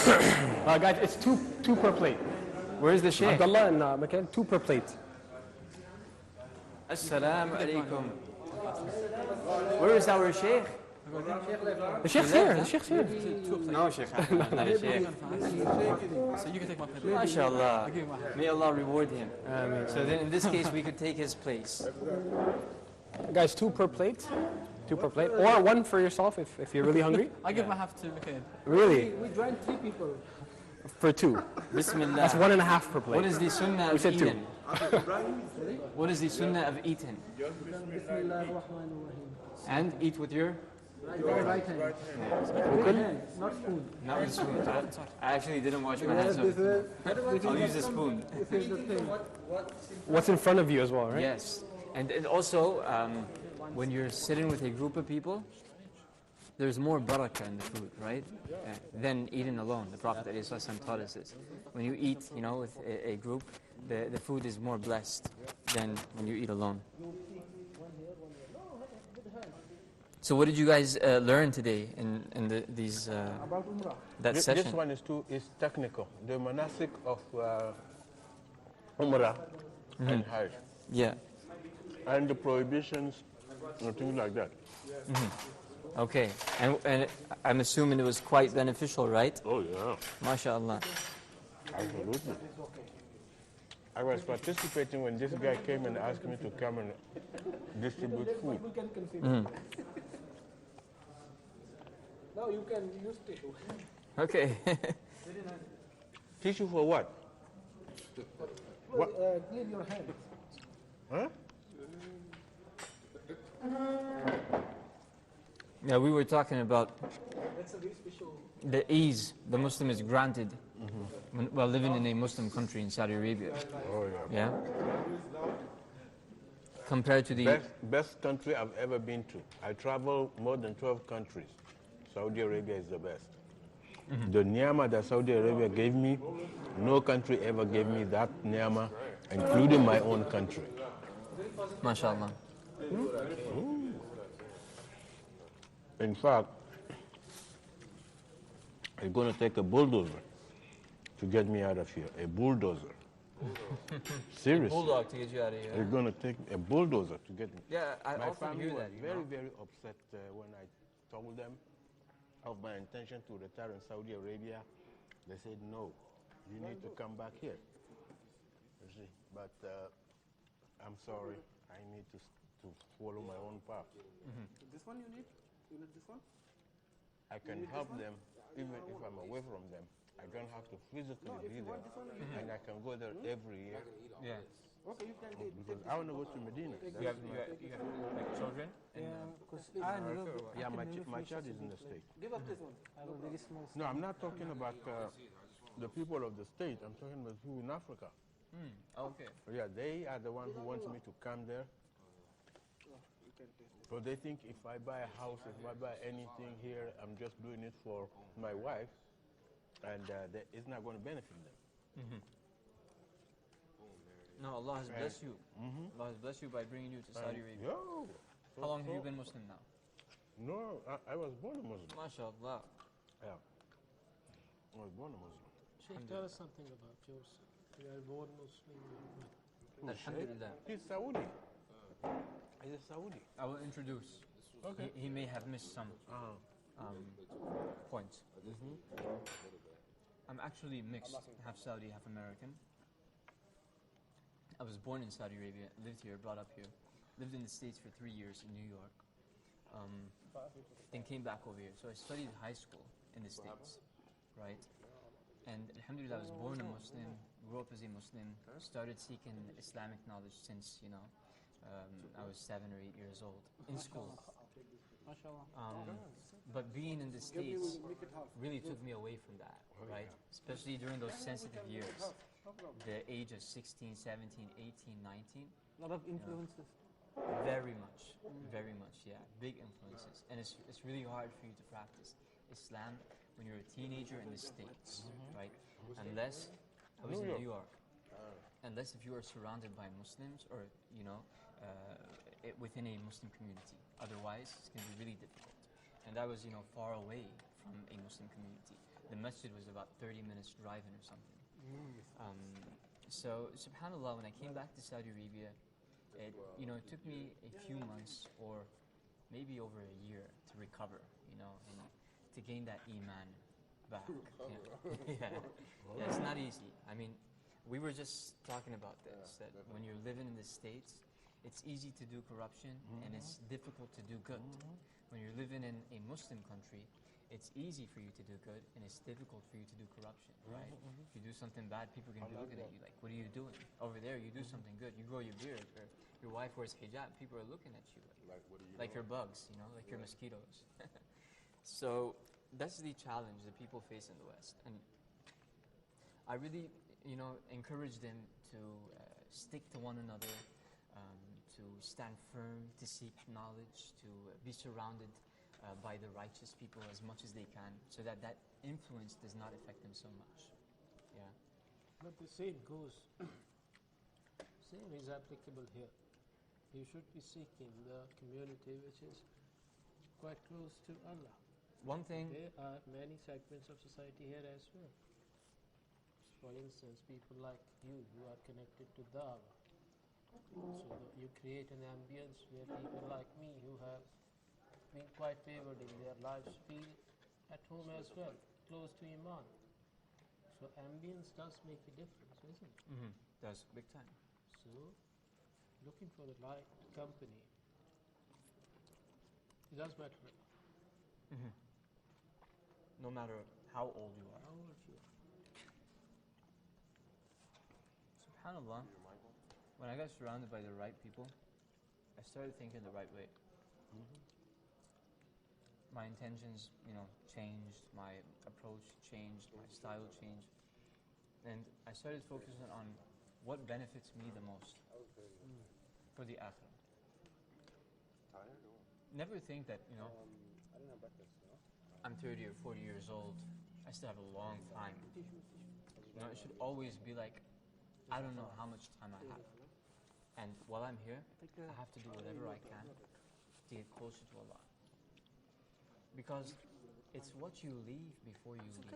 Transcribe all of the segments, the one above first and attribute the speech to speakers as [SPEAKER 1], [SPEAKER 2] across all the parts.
[SPEAKER 1] Guys, it's two per plate.
[SPEAKER 2] Where's the sheikh?
[SPEAKER 1] Abdullah and Mikhail, 2 per plate.
[SPEAKER 2] Assalamu alaikum. Where is our sheikh?
[SPEAKER 1] The sheikh's here. The sheikh's here.
[SPEAKER 2] No, sheikh. Not a sheikh.
[SPEAKER 3] So you can take my plate.
[SPEAKER 2] MashaAllah. May Allah reward him. So then in this case, we could take his place.
[SPEAKER 1] Guys, 2 per plate. 2 per plate. Or 1 for yourself if you're really hungry.
[SPEAKER 3] I give my half to Mikhail.
[SPEAKER 1] Really?
[SPEAKER 4] We joined 3 people.
[SPEAKER 1] For 2.
[SPEAKER 2] Bismillah.
[SPEAKER 1] That's 1.5 per plate.
[SPEAKER 2] What is the sunnah of
[SPEAKER 1] said 2.
[SPEAKER 2] eating? What is the sunnah of eating? And eat with your?
[SPEAKER 4] Right hand. Not spoon.
[SPEAKER 2] Not with spoon. I actually didn't wash my hands. I'll use the spoon.
[SPEAKER 4] This is the thing.
[SPEAKER 1] What's in front of you as well, right?
[SPEAKER 2] Yes. And also, when you're sitting with a group of people, there's more barakah in the food, right? Than eating alone. The Prophet ﷺ taught us this. When you eat, with a group, the food is more blessed than when you eat alone. So what did you guys learn today in these that session?
[SPEAKER 5] This one is technical. The monastic of Umrah and Hajj.
[SPEAKER 2] Yeah.
[SPEAKER 5] And the prohibitions and things like that.
[SPEAKER 2] Okay. And I'm assuming it was quite beneficial, right?
[SPEAKER 5] Oh yeah.
[SPEAKER 2] MashaAllah.
[SPEAKER 5] Absolutely. I was participating when this guy came and asked me to come and distribute food.
[SPEAKER 4] Now you can use tissue.
[SPEAKER 2] Okay.
[SPEAKER 5] Tissue for what?
[SPEAKER 4] Clean your hands.
[SPEAKER 5] Huh?
[SPEAKER 2] Yeah, we were talking about the ease the Muslim is granted while living in a Muslim country in Saudi Arabia.
[SPEAKER 5] Oh yeah.
[SPEAKER 2] Yeah? Compared to the...
[SPEAKER 5] Best country I've ever been to. I traveled more than 12 countries. Saudi Arabia is the best. The ni'mah that Saudi Arabia gave me, no country ever gave me that ni'mah, including my own country.
[SPEAKER 2] MashaAllah.
[SPEAKER 5] In fact, I'm going to take a bulldozer to get me out of here. A bulldozer. Seriously.
[SPEAKER 2] Bulldog to get you out of here.
[SPEAKER 5] They're going to take a bulldozer to get me.
[SPEAKER 2] Yeah, I
[SPEAKER 5] My
[SPEAKER 2] often
[SPEAKER 5] family
[SPEAKER 2] hear
[SPEAKER 5] was
[SPEAKER 2] that.
[SPEAKER 5] very, very upset when I told them of my intention to retire in Saudi Arabia. They said, no, you need to come back here. You see, but I'm sorry. I need to follow my own path.
[SPEAKER 4] This one you need? You need this one?
[SPEAKER 5] I can help them even if I'm away from them. I don't have to physically be there. And I can go there every year.
[SPEAKER 2] Yeah.
[SPEAKER 4] Okay, you can do it.
[SPEAKER 5] Because I want to go to Medina.
[SPEAKER 2] You have like children?
[SPEAKER 4] Because
[SPEAKER 5] Yeah, my child is in the States.
[SPEAKER 4] give up this one. I have a very small.
[SPEAKER 5] No, I'm not talking about the people of the state. I'm talking about who in Africa.
[SPEAKER 2] Okay.
[SPEAKER 5] Yeah, they are the one who wants me to come there. But they think if I buy a house, if I buy anything here, I'm just doing it for my wife, and it's not going to benefit them.
[SPEAKER 2] No, Allah has blessed you. Allah has blessed you by bringing you to Saudi Arabia.
[SPEAKER 5] Yo,
[SPEAKER 2] How long have you been Muslim now?
[SPEAKER 5] No, I was born a Muslim.
[SPEAKER 2] MashaAllah.
[SPEAKER 5] Yeah, I was born a Muslim.
[SPEAKER 6] Sheikh, tell us something about yourself. You are born Muslim.
[SPEAKER 2] Alhamdulillah.
[SPEAKER 5] He's Saudi. He's a Saudi.
[SPEAKER 2] I will introduce.
[SPEAKER 5] Okay.
[SPEAKER 2] He may have missed some points. I'm actually mixed, half Saudi, half American. I was born in Saudi Arabia, lived here, brought up here, lived in the States for 3 years in New York, then came back over here. So I studied high school in the States, right? And alhamdulillah, I was born a Muslim, grew up as a Muslim, started seeking Islamic knowledge since, I was 7 or 8 years old in school. But being in the States really took me away from that, right? Especially during those sensitive years, the age of 16, 17, 18, 19.
[SPEAKER 4] A lot of influences.
[SPEAKER 2] Very much, yeah, big influences. And it's really hard for you to practice Islam when you're a teenager in the States, right? Unless, I was in New York, unless if you are surrounded by Muslims or, within a Muslim community. Otherwise, it's going to be really difficult. And I was, far away from a Muslim community. The masjid was about 30 minutes driving or something. So subhanallah, when I came back to Saudi Arabia, it took me a few months or maybe over a year to recover, and to gain that iman back. Yeah, it's not easy. I mean, we were just talking about this, that when you're living in the States, it's easy to do corruption and it's difficult to do good. When you're living in a Muslim country, it's easy for you to do good and it's difficult for you to do corruption, right? If you do something bad, people are going to be looking at you like, what are you doing? Over there, you do something good. You grow your beard, or your wife wears hijab, people are looking at you like you're bugs, like you're mosquitoes. So that's the challenge that people face in the West. And I really, encourage them to stick to one another, to stand firm, to seek knowledge, to be surrounded by the righteous people as much as they can, so that influence does not affect them so much. Yeah.
[SPEAKER 6] But the same is applicable here. You should be seeking the community which is quite close to Allah.
[SPEAKER 2] One thing.
[SPEAKER 6] There are many segments of society here as well. For instance, people like you who are connected to Dawah. So you create an ambience where people like me who have been quite favored in their lives feel at home as well, close to Iman. So ambience does make a difference, isn't it?
[SPEAKER 2] Does, big time.
[SPEAKER 6] So looking for the right company, it does matter
[SPEAKER 2] No matter how old you are.
[SPEAKER 6] how old you are.
[SPEAKER 2] SubhanAllah, when I got surrounded by the right people, I started thinking the right way. My intentions, changed, my approach changed, my style changed. And I started focusing on what benefits me the most for the akhirah. Never think that, I'm 30 or 40 years old, I still have a long time. It should always be like, I don't know how much time I have. And while I'm here, I have to do whatever I can to get closer to Allah. Because it's what you leave before you leave.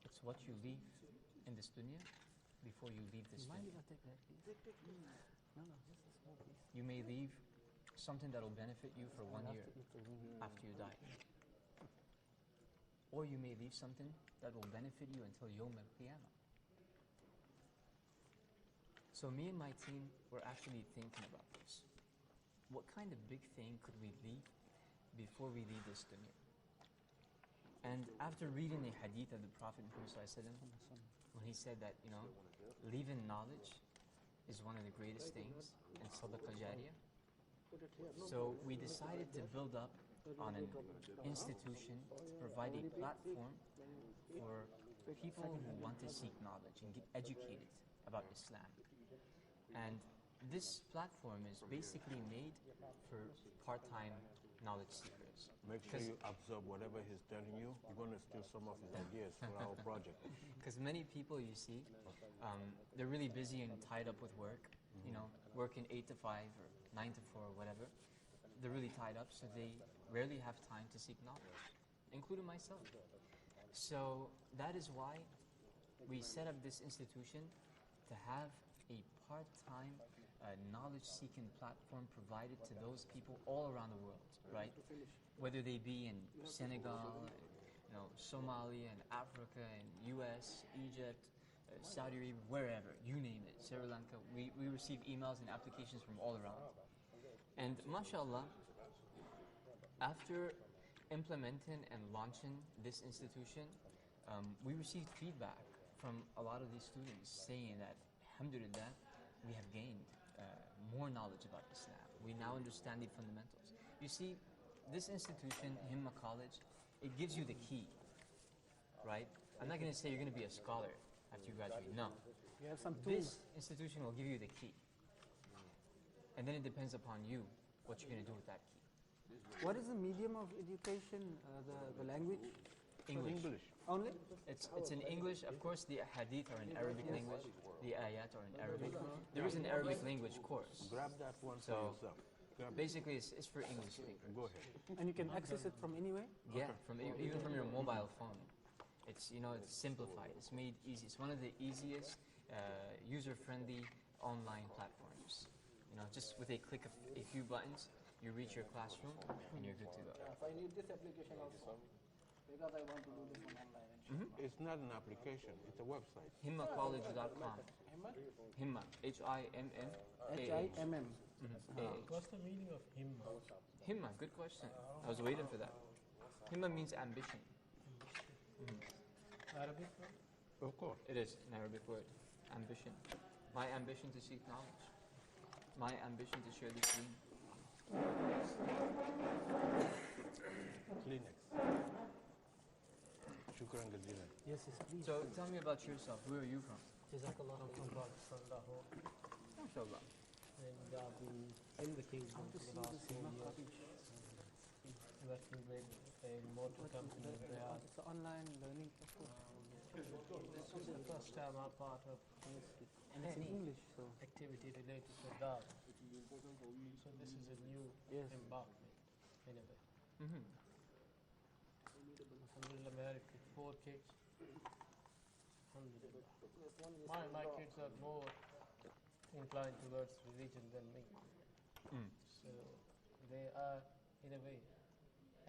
[SPEAKER 2] It's what you leave in this dunya before you leave this dunya. You may leave something that will benefit you for 1 year after you die. Or you may leave something that will benefit you until Yawm al-Qiyamah. So me and my team were actually thinking about this. What kind of big thing could we leave before we leave this dunya? And after reading the hadith of the Prophet Muhammad ﷺ, when he said that, leaving knowledge is one of the greatest things in Sadaqah Jariyah. So we decided to build up on an institution to provide a platform for people who want to seek knowledge and get educated about Islam. And this platform is basically made for part-time knowledge seekers.
[SPEAKER 5] Make sure you absorb whatever he's telling you. You're going to steal some of his ideas for our project.
[SPEAKER 2] Because many people, you see, they're really busy and tied up with work, working 8 to 5 or 9 to 4 or whatever. They're really tied up, so they rarely have time to seek knowledge, including myself. So that is why we set up this institution to have a part-time knowledge-seeking platform provided to those people all around the world, right? Whether they be in Senegal, Somalia, and Africa, and U.S., Egypt, Saudi Arabia, wherever, you name it, Sri Lanka. We receive emails and applications from all around. And mashallah, after implementing and launching this institution, we received feedback from a lot of these students saying that, alhamdulillah, we have gained more knowledge about Islam. We now understand the fundamentals. You see, this institution, Himma College, it gives you the key, right? I'm not going to say you're going to be a scholar after you graduate. No.
[SPEAKER 4] You have some tools.
[SPEAKER 2] This institution will give you the key. And then it depends upon you what you're going to do with that key.
[SPEAKER 4] What is the medium of education, the language?
[SPEAKER 2] English.
[SPEAKER 4] Only?
[SPEAKER 2] It's in English. Of course, the hadith are in Arabic language. The ayat are in Arabic. There is an Arabic language course.
[SPEAKER 5] Grab that one
[SPEAKER 2] So,
[SPEAKER 5] for yourself.
[SPEAKER 2] Basically, it's for English speakers.
[SPEAKER 5] Go ahead.
[SPEAKER 4] And you can access it from anywhere?
[SPEAKER 2] Yeah, even from your mobile phone. It's it's simplified. It's made easy. It's one of the easiest, user-friendly online platforms. Just with a click of a few buttons, you reach your classroom and you're good to go.
[SPEAKER 7] So I need this application also because I want to do this one online.
[SPEAKER 5] It's not an application, it's a website.
[SPEAKER 2] HimmaCollege.com. Himma. H-I-M-M.
[SPEAKER 4] HIMM.
[SPEAKER 6] What's the meaning of himma?
[SPEAKER 2] Himma, good question. I was waiting for that. Himma means ambition.
[SPEAKER 6] Arabic word?
[SPEAKER 5] Of course.
[SPEAKER 2] It is an Arabic word. Ambition. My ambition to seek knowledge. My ambition to share the deen.
[SPEAKER 5] Kleenex. Shukran jazilan.
[SPEAKER 4] Yes, yes, please.
[SPEAKER 2] So tell me about yourself. Where are you from?
[SPEAKER 6] Jazakallah from Lahore.
[SPEAKER 2] MashaAllah.
[SPEAKER 6] And I've been in the kingdom for the last 4 years. Working with a motor company in Riyadh.
[SPEAKER 4] It's an online learning platform.
[SPEAKER 6] This is the first time I'm part of
[SPEAKER 4] And it's in
[SPEAKER 6] any
[SPEAKER 4] English, so
[SPEAKER 6] activity related to dawah. So this is a new
[SPEAKER 4] Yes.
[SPEAKER 6] embarkment in a way.
[SPEAKER 2] Mm-hmm.
[SPEAKER 6] Alhamdulillah, married with 4 kids. Alhamdulillah. My kids are more inclined towards religion than me. So they are, in a way,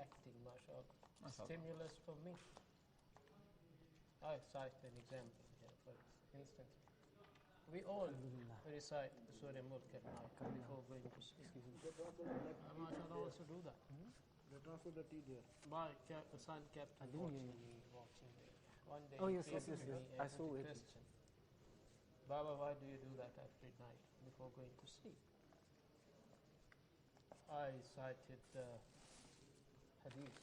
[SPEAKER 6] acting, mashallah, stimulus for me. I cite an example here, for instance. We all recite Surah Mulk at night before going to sleep. Mashallah also do that.
[SPEAKER 7] They transfer the tea there.
[SPEAKER 6] My son kept
[SPEAKER 4] I didn't hear
[SPEAKER 6] watching me. One day
[SPEAKER 4] Oh,
[SPEAKER 6] he
[SPEAKER 4] yes,
[SPEAKER 6] came
[SPEAKER 4] yes,
[SPEAKER 6] to
[SPEAKER 4] yes,
[SPEAKER 6] me
[SPEAKER 4] yes.
[SPEAKER 6] and
[SPEAKER 4] I
[SPEAKER 6] asked
[SPEAKER 4] saw
[SPEAKER 6] a
[SPEAKER 4] it.
[SPEAKER 6] question. Baba, why do you do that every night before going to sleep? I cited the hadith,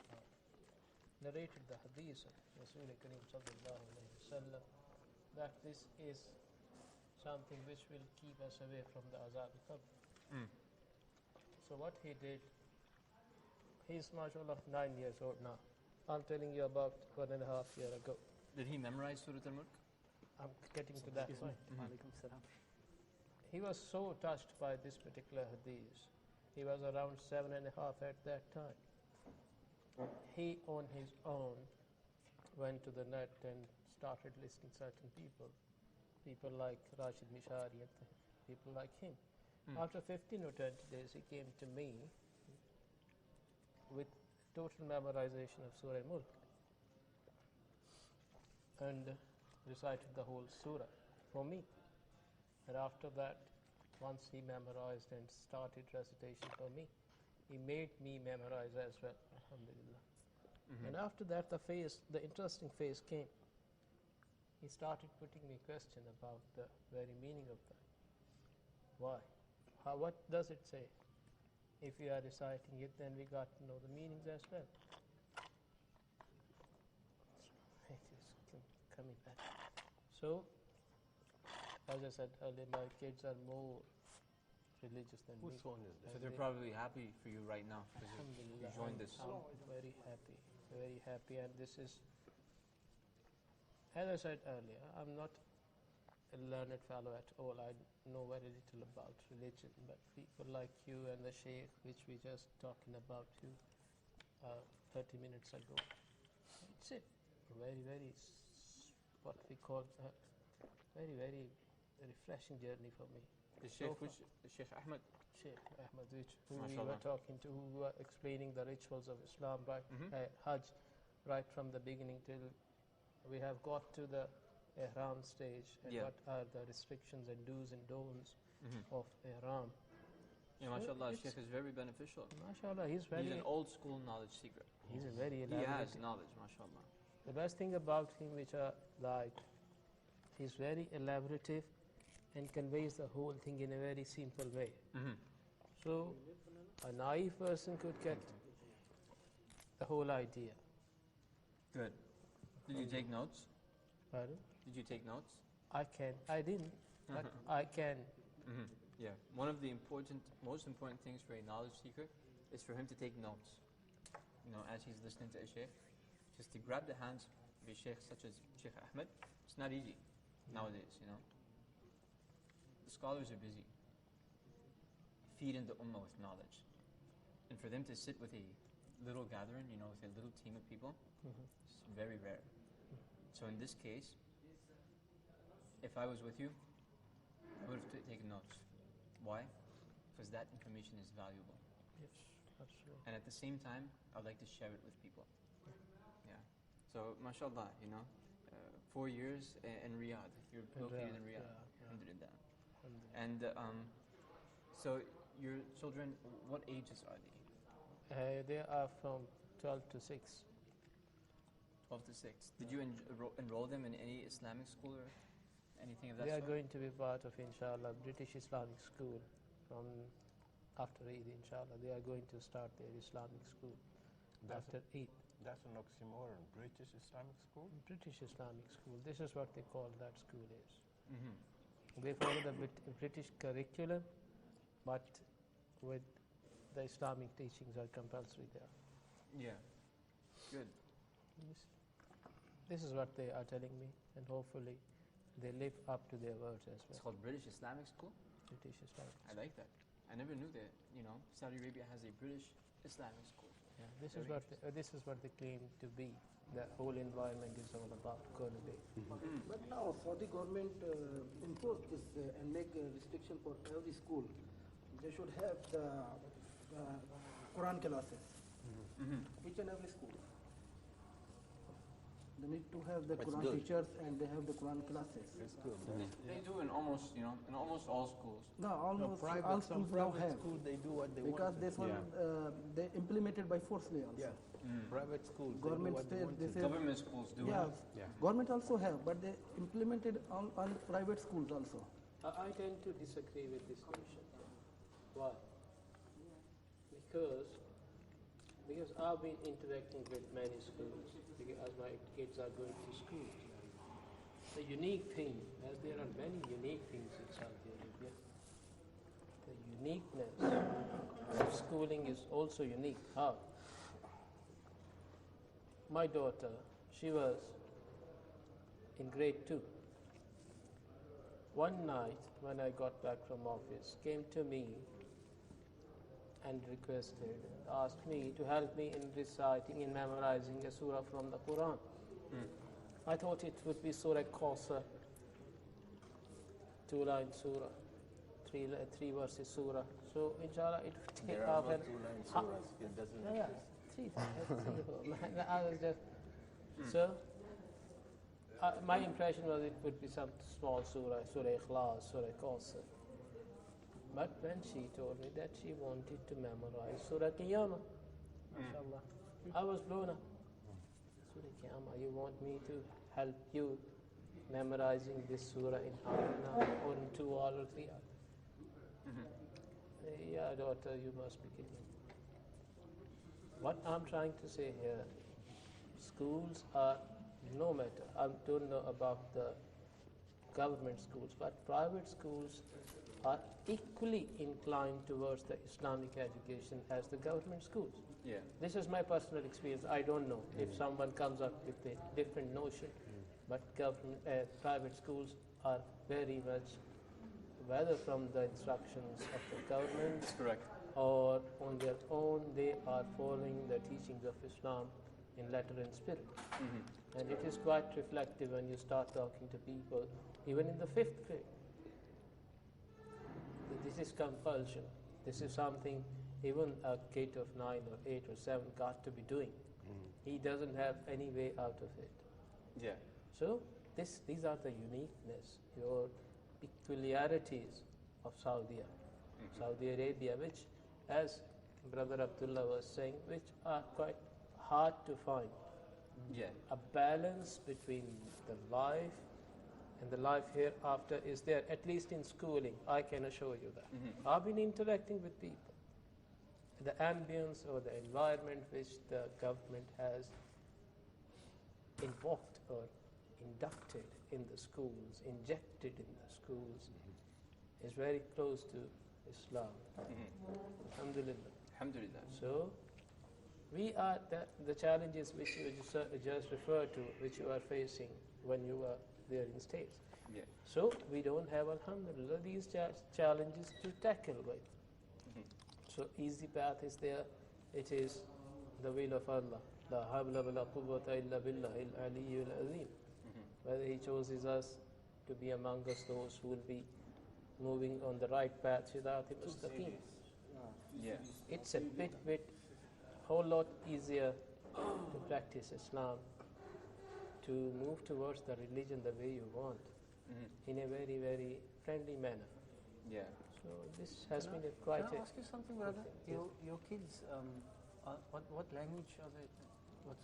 [SPEAKER 6] narrated the hadith of Rasul Kareem sallallahu alayhi wa sallam, that this is something which will keep us away from the azab al-qabr. So what he did, he's mashallah 9 years old now. I'm telling you about 1.5 years ago.
[SPEAKER 2] Did he memorize Surah Al-Mulk?
[SPEAKER 6] I'm getting to that point.
[SPEAKER 4] Walaikum salam.
[SPEAKER 6] He was so touched by this particular hadith. He was around 7.5 at that time. He, on his own, went to the net and started listing certain people like Rashid Mishari and people like him. After 15 or 20 days, he came to me with total memorization of Surah Mulk and recited the whole surah for me. And after that, once he memorized and started recitation for me, he made me memorize as well, alhamdulillah. And after that, the interesting phase came. He started putting me question about the very meaning of that. Why? What does it say? If we are reciting it, then we got to know the meanings as well. It is coming back. So, as I said earlier, my kids are more religious than me.
[SPEAKER 5] Whose phone is that?
[SPEAKER 2] So they're probably happy for you right now because you
[SPEAKER 6] Alhamdulillah,
[SPEAKER 2] joined this.
[SPEAKER 6] I'm very happy, and this is, as I said earlier, I'm not a learned fellow at all. I know very little about religion, but people like you and the Sheikh, which we just talking about you 30 minutes ago, it's a very, what we call very refreshing journey for me.
[SPEAKER 2] The Sheikh, the Sheikh Ahmed.
[SPEAKER 6] Sheikh Ahmed, who we
[SPEAKER 2] MashaAllah.
[SPEAKER 6] were talking to, who were explaining the rituals of Islam, right, Hajj, right from the beginning till we have got to the Ihram stage, and
[SPEAKER 2] Yeah.
[SPEAKER 6] what are the restrictions and do's and don'ts of Ihram.
[SPEAKER 2] Yeah,
[SPEAKER 6] So
[SPEAKER 2] mashallah,
[SPEAKER 6] it's-
[SPEAKER 2] Sheikh is very beneficial.
[SPEAKER 6] MashaAllah, he's
[SPEAKER 2] He's an old school knowledge seeker.
[SPEAKER 6] he's a very
[SPEAKER 2] He
[SPEAKER 6] elaborate.
[SPEAKER 2] has knowledge, mashallah.
[SPEAKER 6] The best thing about him, which I like, he's very elaborative and conveys the whole thing in a very simple way. So a naive person could get the whole idea.
[SPEAKER 2] Good. Did you take notes?
[SPEAKER 6] Pardon?
[SPEAKER 2] Did you take notes?
[SPEAKER 6] I didn't, but I can.
[SPEAKER 2] Yeah. One of the most important things for a knowledge seeker is for him to take notes. As he's listening to a sheikh, just to grab the hands of a sheikh such as Sheikh Ahmed. It's not easy nowadays. The scholars are busy. feed in the ummah with knowledge. And for them to sit with a little gathering, with a little team of people, it's very rare. So in this case, if I was with you, I would have taken notes. Why? Because that information is valuable.
[SPEAKER 6] Yes, absolutely.
[SPEAKER 2] And at the same time, I'd like to share it with people. Yeah. So, mashallah, 4 years in Riyadh. You're located in Riyadh.
[SPEAKER 6] Yeah.
[SPEAKER 2] Alhamdulillah.
[SPEAKER 6] Alhamdulillah.
[SPEAKER 2] And so your children, what ages are they?
[SPEAKER 6] They are from 12 to 6.
[SPEAKER 2] 12 to 6. Did you enroll them in any Islamic school or anything of that
[SPEAKER 6] They are
[SPEAKER 2] sort?
[SPEAKER 6] going to be part of, inshallah, British Islamic school from after Eid, inshallah. They are going to start their Islamic school after Eid.
[SPEAKER 5] That's an oxymoron. British Islamic school?
[SPEAKER 6] British Islamic school. This is what they call that school is.
[SPEAKER 2] Mm-hmm.
[SPEAKER 6] They follow the British curriculum, but with the Islamic teachings are compulsory there.
[SPEAKER 2] Yeah. Good.
[SPEAKER 6] This is what they are telling me, and hopefully they live up to their words as
[SPEAKER 2] It's
[SPEAKER 6] well.
[SPEAKER 2] called British Islamic School?
[SPEAKER 6] British Islamic.
[SPEAKER 2] I like that. I never knew that, Saudi Arabia has a British Islamic school.
[SPEAKER 6] Yeah, this is
[SPEAKER 2] Very
[SPEAKER 6] what they claim to be. The whole environment is all about going to be.
[SPEAKER 7] But now Saudi government imposed this and make a restriction for every school. They should have the Quran classes, each and every school. They need to have the
[SPEAKER 5] That's
[SPEAKER 7] Quran
[SPEAKER 5] good.
[SPEAKER 7] teachers and they have the Quran classes.
[SPEAKER 5] That's good.
[SPEAKER 2] They do in almost, in almost all schools.
[SPEAKER 7] No, almost
[SPEAKER 5] private,
[SPEAKER 7] all
[SPEAKER 5] some
[SPEAKER 7] schools now
[SPEAKER 5] private
[SPEAKER 7] have.
[SPEAKER 5] schools, they do what they
[SPEAKER 7] Because
[SPEAKER 5] want.
[SPEAKER 7] this one, they implemented by forcefully also.
[SPEAKER 5] Yeah. Private schools,
[SPEAKER 7] Government
[SPEAKER 5] they do what they
[SPEAKER 7] says
[SPEAKER 5] want
[SPEAKER 7] this
[SPEAKER 5] to
[SPEAKER 7] is-
[SPEAKER 5] do.
[SPEAKER 2] Government schools do
[SPEAKER 7] Yeah,
[SPEAKER 2] have.
[SPEAKER 5] Yeah.
[SPEAKER 7] government also have, but they implemented on private schools also.
[SPEAKER 6] I tend to disagree with this notion. Why? Because I've been interacting with many schools, because my kids are going to school. The unique thing, as there are many unique things in Saudi Arabia, the uniqueness of schooling is also unique. How? My daughter, she was in grade 2. One night, when I got back from office, came to me and requested, asked me to help me in reciting, in memorizing a surah from the Quran. I thought it would be Surah Qasr, 2-line surah, three verses surah. So, inshallah, it would take
[SPEAKER 5] There are
[SPEAKER 6] half
[SPEAKER 5] no
[SPEAKER 6] an
[SPEAKER 5] two-line surahs. It doesn't
[SPEAKER 6] yeah,
[SPEAKER 5] exist.
[SPEAKER 6] I was just so. My impression was it would be some small surah, Surah Ikhlas, Surah Qasr. But when she told me that she wanted to memorize Surah Qiyamah, mashallah, I was blown up. Surah Qiyamah, you want me to help you memorizing this surah in half an hour or in 2 hours or 3 hours? Yeah, daughter, you must be kidding. What I'm trying to say here, schools are, no matter, I don't know about the government schools, but private schools are equally inclined towards the Islamic education as the government schools.
[SPEAKER 2] Yeah.
[SPEAKER 6] This is my personal experience. I don't know if someone comes up with a different notion, but private schools are very much, whether from the instructions of the government
[SPEAKER 2] That's correct.
[SPEAKER 6] or on their own, they are following the teachings of Islam in letter and spirit. And it is quite reflective when you start talking to people, even in the 5th grade. This is compulsion. This is something even a kid of 9 or 8 or 7 got to be doing. He doesn't have any way out of it.
[SPEAKER 2] Yeah.
[SPEAKER 6] So these are the uniqueness, your peculiarities of Saudi Arabia, which, as Brother Abdullah was saying, which are quite hard to find.
[SPEAKER 2] Yeah.
[SPEAKER 6] A balance between the life and the life hereafter is there, at least in schooling. I can assure you that. I've been interacting with people. The ambience or the environment which the government has invoked or inducted in the schools, injected in the schools, is very close to Islam. Alhamdulillah.
[SPEAKER 2] Alhamdulillah.
[SPEAKER 6] So, we are the challenges which you just referred to, which you are facing when you are there in States.
[SPEAKER 2] Yeah.
[SPEAKER 6] So, we don't have, alhamdulillah, these challenges to tackle with. So easy path is there. It is the will of Allah. La hawla wa la quwwata illa billahi al-aliyyul azim. Whether He chooses us to be among us those who will be moving on the right path, Sirat al-Mustaqim.
[SPEAKER 2] Yeah.
[SPEAKER 6] It's a whole lot easier to practice Islam, to move towards the religion the way you want, in a very, very friendly manner.
[SPEAKER 2] Yeah.
[SPEAKER 6] So this has been a quite
[SPEAKER 4] Can I
[SPEAKER 6] a
[SPEAKER 4] ask you something, brother? Your kids, what language are they?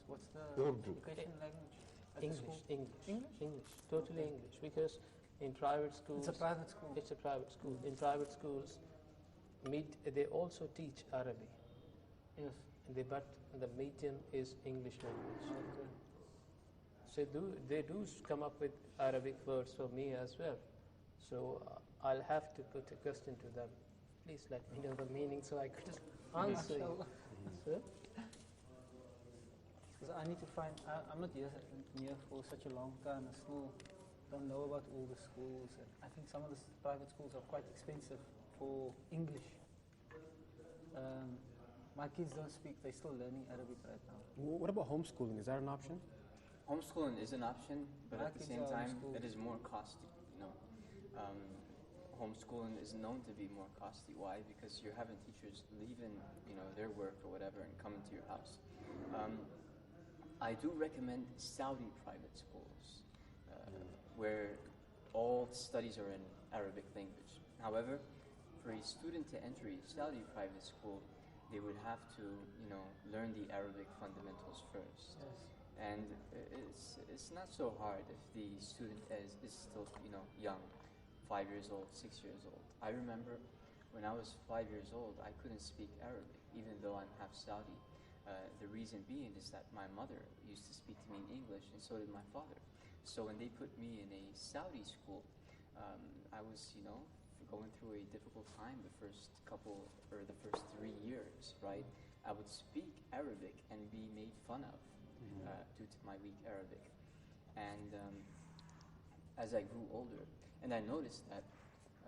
[SPEAKER 4] What's the
[SPEAKER 5] Urdu.
[SPEAKER 4] education language? at the
[SPEAKER 6] English,
[SPEAKER 4] school?
[SPEAKER 6] English, totally English. Because in private schools,
[SPEAKER 4] It's a private school.
[SPEAKER 6] It's a private school. In private schools, they also teach Arabic,
[SPEAKER 4] Yes.
[SPEAKER 6] but the medium is English language.
[SPEAKER 4] Okay.
[SPEAKER 6] So they do come up with Arabic words for me as well. So I'll have to put a question to them. Please let me know the meaning so I could answer you. So,
[SPEAKER 4] Because I need to find. I'm not here for such a long time. I still don't know about all the schools, and I think some of the private schools are quite expensive for English. My kids don't speak. They're still learning Arabic right now.
[SPEAKER 1] What about homeschooling? Is that an option?
[SPEAKER 2] Homeschooling is an option, but
[SPEAKER 4] My
[SPEAKER 2] at the
[SPEAKER 4] kids
[SPEAKER 2] same
[SPEAKER 4] are
[SPEAKER 2] time,
[SPEAKER 4] homeschooled.
[SPEAKER 2] it is more costly. Homeschooling is known to be more costly. Why? Because you're having teachers leaving, their work or whatever and coming to your house. I do recommend Saudi private schools, where all studies are in Arabic language. However, for a student to enter a Saudi private school, they would have to, learn the Arabic fundamentals first.
[SPEAKER 4] Yes.
[SPEAKER 2] And it's not so hard if the student is still, young, 5 years old, 6 years old. I remember when I was 5 years old, I couldn't speak Arabic, even though I'm half Saudi. The reason being is that my mother used to speak to me in English, and so did my father. So when they put me in a Saudi school, I was, going through a difficult time the first 3 years, right? I would speak Arabic and be made fun of due to my weak Arabic. And as I grew older, and I noticed that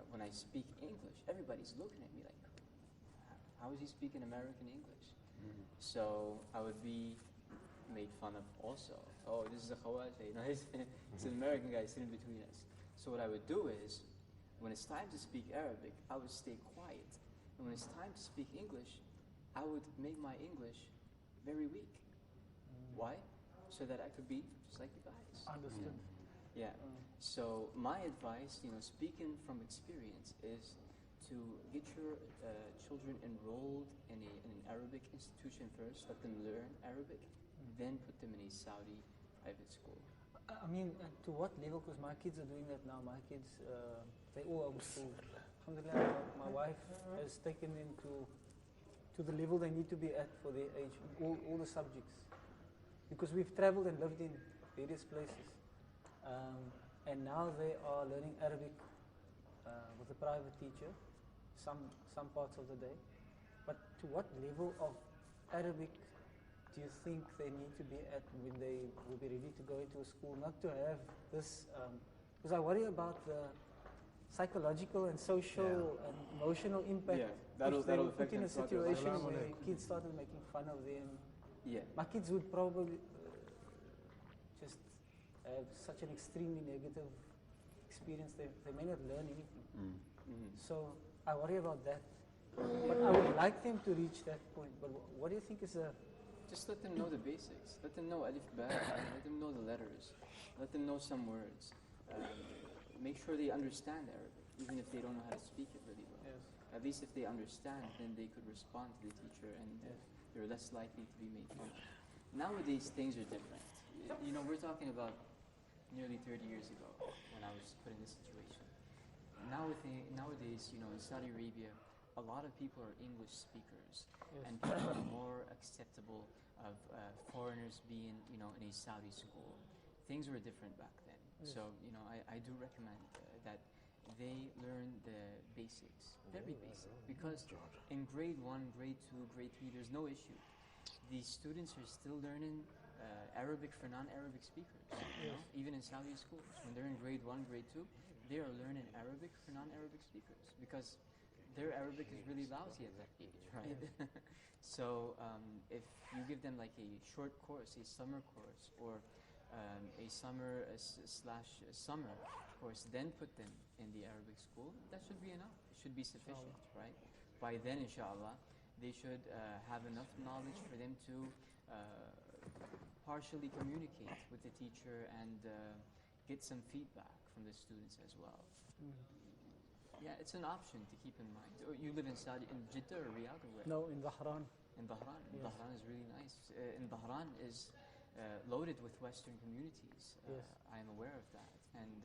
[SPEAKER 2] when I speak English, everybody's looking at me like, how is he speaking American English? So I would be made fun of also. Oh, this is a Khawaja, it's an American guy sitting between us. So what I would do is, when it's time to speak Arabic, I would stay quiet. And when it's time to speak English, I would make my English very weak. Why? So that I could be just like the guys.
[SPEAKER 4] Understood.
[SPEAKER 2] Yeah. So my advice, speaking from experience, is to get your children enrolled in an Arabic institution first, let them learn Arabic, then put them in a Saudi private school.
[SPEAKER 4] I mean, to what level? Because my kids are doing that now. My kids, they all homeschool. Alhamdulillah, my wife has taken them to the level they need to be at for their age, all the subjects. Because we've traveled and lived in various places. And now they are learning Arabic with a private teacher, some parts of the day. But to what level of Arabic do you think they need to be at when they will be ready to go into a school? Not to have this, because I worry about the psychological and social and emotional impact.
[SPEAKER 2] Yeah, that'll
[SPEAKER 4] if they were
[SPEAKER 2] affect
[SPEAKER 4] put in a
[SPEAKER 2] them throughout their
[SPEAKER 4] situation
[SPEAKER 5] lives.
[SPEAKER 4] where kids started making fun of them.
[SPEAKER 2] Yeah.
[SPEAKER 4] My kids would probably just have such an extremely negative experience. They may not learn anything. So I worry about that. But I would like them to reach that point. But what do you think is a...
[SPEAKER 2] Just let them know the basics. Let them know alif ba. Let them know the letters. Let them know some words. Make sure they understand Arabic, even if they don't know how to speak it really well.
[SPEAKER 4] Yes.
[SPEAKER 2] At least if they understand, then they could respond to the teacher, and they're less likely to be made fun of. Nowadays, things are different. We're talking about nearly 30 years ago when I was put in this situation. Nowadays, in Saudi Arabia, a lot of people are English speakers, and people are more acceptable of foreigners being, in a Saudi school. Things were different back then. So, I do recommend that they learn the basics, very basic, because in grade 1, grade 2, grade 3, there's no issue. These students are still learning Arabic for non-Arabic speakers, even in Saudi schools. When they're in grade 1, grade 2, they are learning Arabic for non-Arabic speakers, because their Arabic is really lousy at that age, right? So if you give them like a short course, a summer course, or a summer course, then put them in the Arabic school, that should be enough. It should be sufficient, right? By then, inshallah, they should have enough knowledge for them to partially communicate with the teacher and get some feedback from the students as well. Yeah, it's an option to keep in mind. You live in Saudi, in Jeddah or Riyadh or where?
[SPEAKER 4] No, in Dhahran.
[SPEAKER 2] In Dhahran.
[SPEAKER 4] Yes.
[SPEAKER 2] Dhahran is really nice. And Dhahran is loaded with Western communities.
[SPEAKER 4] Yes.
[SPEAKER 2] I am aware of that. And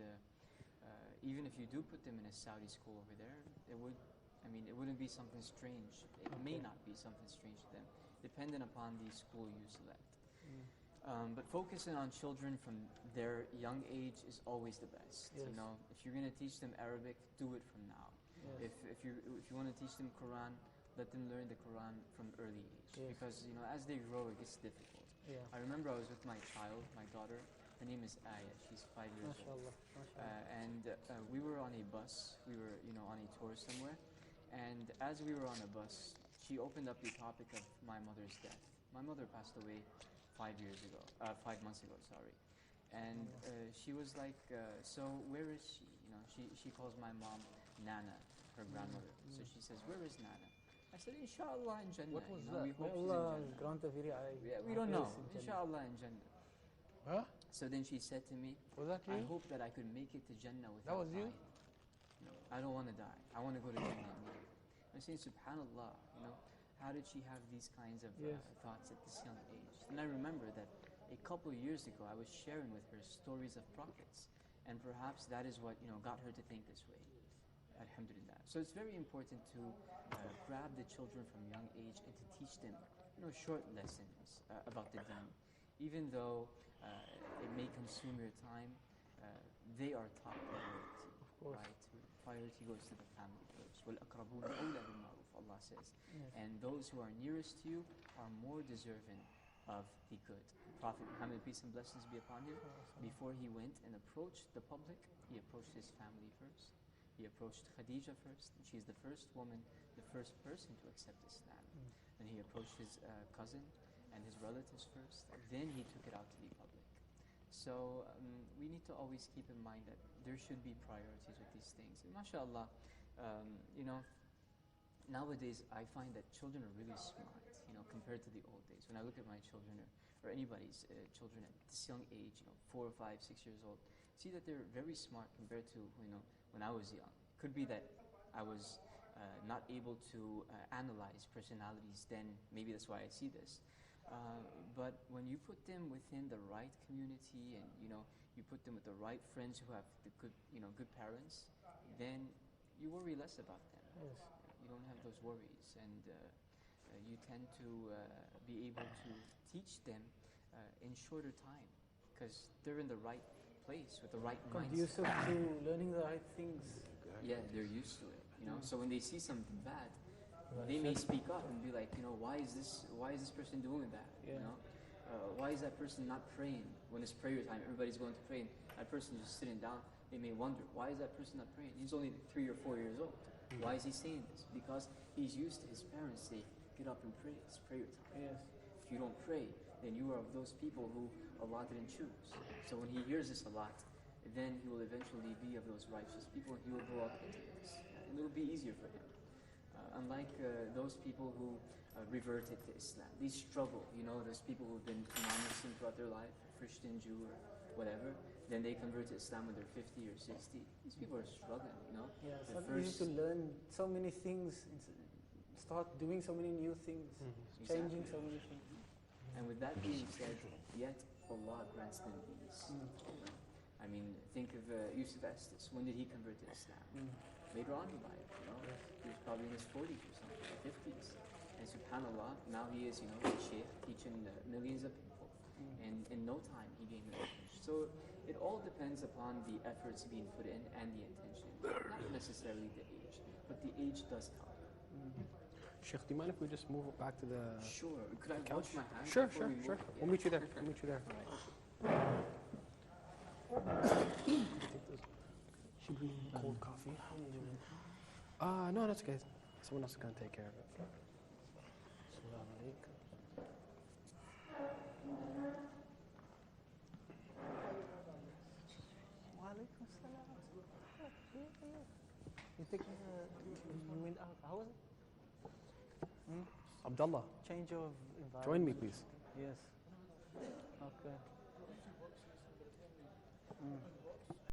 [SPEAKER 2] even if you do put them in a Saudi school over there, it wouldn't be something strange. It may not be something strange to them, depending upon the school you select. But focusing on children from their young age is always the best.
[SPEAKER 4] Yes.
[SPEAKER 2] You know, if you're going to teach them Arabic, do it from now.
[SPEAKER 4] Yes.
[SPEAKER 2] If you want to teach them Quran, let them learn the Quran from early age.
[SPEAKER 4] Yes.
[SPEAKER 2] Because as they grow, it gets difficult.
[SPEAKER 4] Yeah.
[SPEAKER 2] I remember I was with my child, my daughter. Her name is Aya. She's 5 years old.
[SPEAKER 4] MashaAllah.
[SPEAKER 2] And we were on a bus. We were, on a tour somewhere. And as we were on a bus, she opened up the topic of my mother's death. My mother passed away 5 months ago, sorry. And she was like, so where is she? She calls my mom Nana, her grandmother. So she says, where is Nana? I said, Inshallah in Jannah.
[SPEAKER 4] What was
[SPEAKER 2] We
[SPEAKER 4] that?
[SPEAKER 2] hope
[SPEAKER 4] May
[SPEAKER 2] she's in
[SPEAKER 4] Allah
[SPEAKER 2] Jannah.
[SPEAKER 4] grant a very
[SPEAKER 2] We don't know. Inshallah in Jannah.
[SPEAKER 5] Huh?
[SPEAKER 2] So then she said to me,
[SPEAKER 5] Was that
[SPEAKER 2] I
[SPEAKER 5] you?
[SPEAKER 2] hope that I could make it to Jannah without
[SPEAKER 5] That was you?
[SPEAKER 2] dying. No, I don't want to die. I want to go to Jannah immediately. I'm saying, subhanallah, how did she have these kinds of
[SPEAKER 4] Yes.
[SPEAKER 2] thoughts at this young age? And I remember that a couple of years ago, I was sharing with her stories of prophets. And perhaps that is what, got her to think this way. Alhamdulillah. So it's very important to grab the children from young age and to teach them, short lessons about the deen. Even though it may consume your time, they are top priority. Right? Priority goes to the family first. وَالْأَقْرَبُونَ أَوْلَى بِالْمَعْرُوفِ, Allah says. And those who are nearest to you are more deserving of the good. Prophet Muhammad, peace and blessings be upon him, before he went and approached the public, he approached his family first. He approached Khadija first, and she's the first woman, the first person to accept Islam. And he approached his cousin and his relatives first, and then he took it out to the public. So we need to always keep in mind that there should be priorities with these things. And mashallah, nowadays I find that children are really smart, compared to the old days. When I look at my children or anybody's children at this young age, 4 or 5, 6 years old, see that they're very smart compared to when I was young. Could be that I was not able to analyze personalities then. Maybe that's why I see this. But when you put them within the right community and you put them with the right friends who have the good parents, then you worry less about them.
[SPEAKER 4] Yes.
[SPEAKER 2] You don't have those worries, and you tend to be able to teach them in shorter time because they're in the right place with the right mindset.
[SPEAKER 4] Conducive to learning the right things.
[SPEAKER 2] Yeah, they're used to it. So when they see something bad, they may speak up and be like, why is this person doing that?
[SPEAKER 4] Yeah.
[SPEAKER 2] Why is that person not praying when it's prayer time? Everybody's going to pray, and that person just sitting down. They may wonder, why is that person not praying? He's only 3 or 4 years old. Why is he saying this? Because he's used to his parents say, get up and pray. It's prayer time.
[SPEAKER 4] Yes.
[SPEAKER 2] If you don't pray, then you are of those people who Allah didn't choose. So when he hears this a lot, then he will eventually be of those righteous people, and he will grow up into this. And it will be easier for him. Unlike those people who reverted to Islam. They struggle, those people who've been non-Muslim throughout their life, Christian, Jew, or whatever, then they convert to Islam when they're 50 or 60. These people are struggling,
[SPEAKER 4] Yeah, it's
[SPEAKER 2] The
[SPEAKER 4] not easy to learn so many things, start doing so many new things, changing so many things.
[SPEAKER 2] And with that being said, yet Allah grants them ease. I mean, think of Yusuf Estes. When did he convert to Islam? Later on in life, He was probably in his 40s or something, or 50s. And subhanAllah, now he is, a sheikh teaching millions of people. And in no time, he gained knowledge. So it all depends upon the efforts being put in and the intention. Not necessarily the age, but the age does help.
[SPEAKER 1] Sheikh, do you mind if we just move back to the
[SPEAKER 2] Sure. Could I wash my hands?
[SPEAKER 1] Sure,
[SPEAKER 2] before
[SPEAKER 1] sure,
[SPEAKER 2] we
[SPEAKER 1] sure.
[SPEAKER 2] move?
[SPEAKER 1] We'll meet you there. We'll meet you there. Should we cold coffee? No, that's okay. Someone else is going to take care of it.
[SPEAKER 6] Assalamu alaikum.
[SPEAKER 4] Walaikum salam. You take you mean how was it?
[SPEAKER 1] Abdullah,
[SPEAKER 4] Change of environment.
[SPEAKER 1] join me, please.
[SPEAKER 4] Yes. Okay.